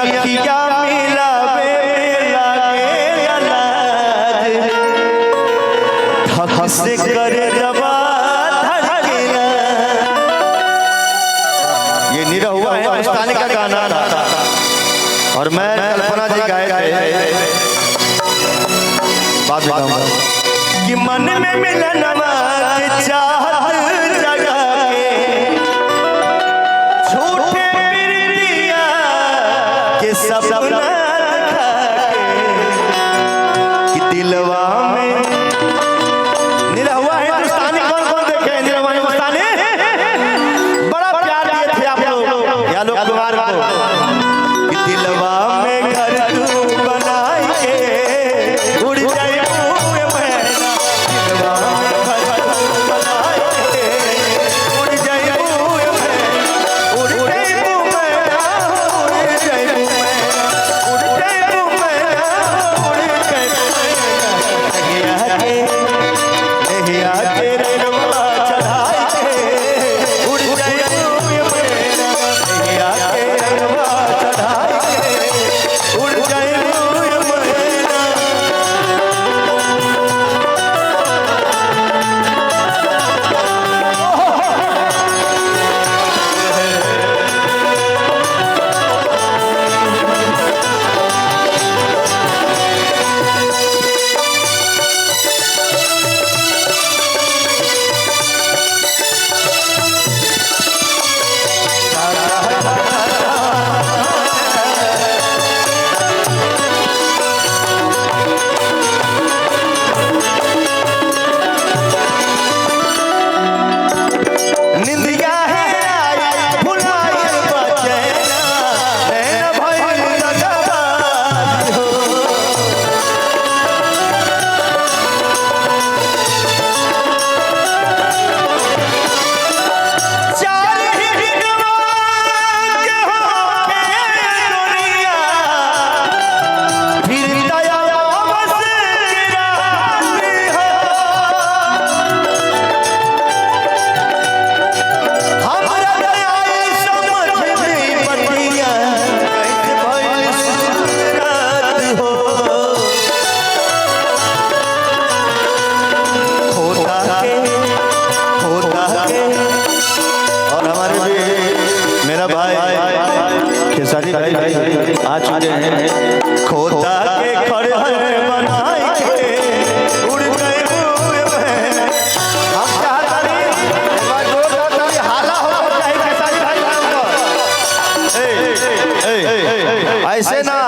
अखिया मिलावे लागे अलाज हक से करे जवा धड़केला। ये नीरव हुआ है हिंदुस्तानी का गाना था और मैं कल्पना जी गाए थे। बात बताऊंगा कि मन में मिलनवा के चाहत जगा के झूठे प्रीतिया के सपना दिखा के कि दिलवा में नीरव हुआ हिंदुस्तानी कौन कौन देखे नीरव हिंदुस्तानी बड़ा प्यार दिए थे आप लोग या लोग कुमार को कि दिलवा में घर तू बनाई के उड़ जाए आ चुके हैं खोता के खड़े बनाई के उड़ गए हम चाहते हैं हाला हो जाए ऐसे ना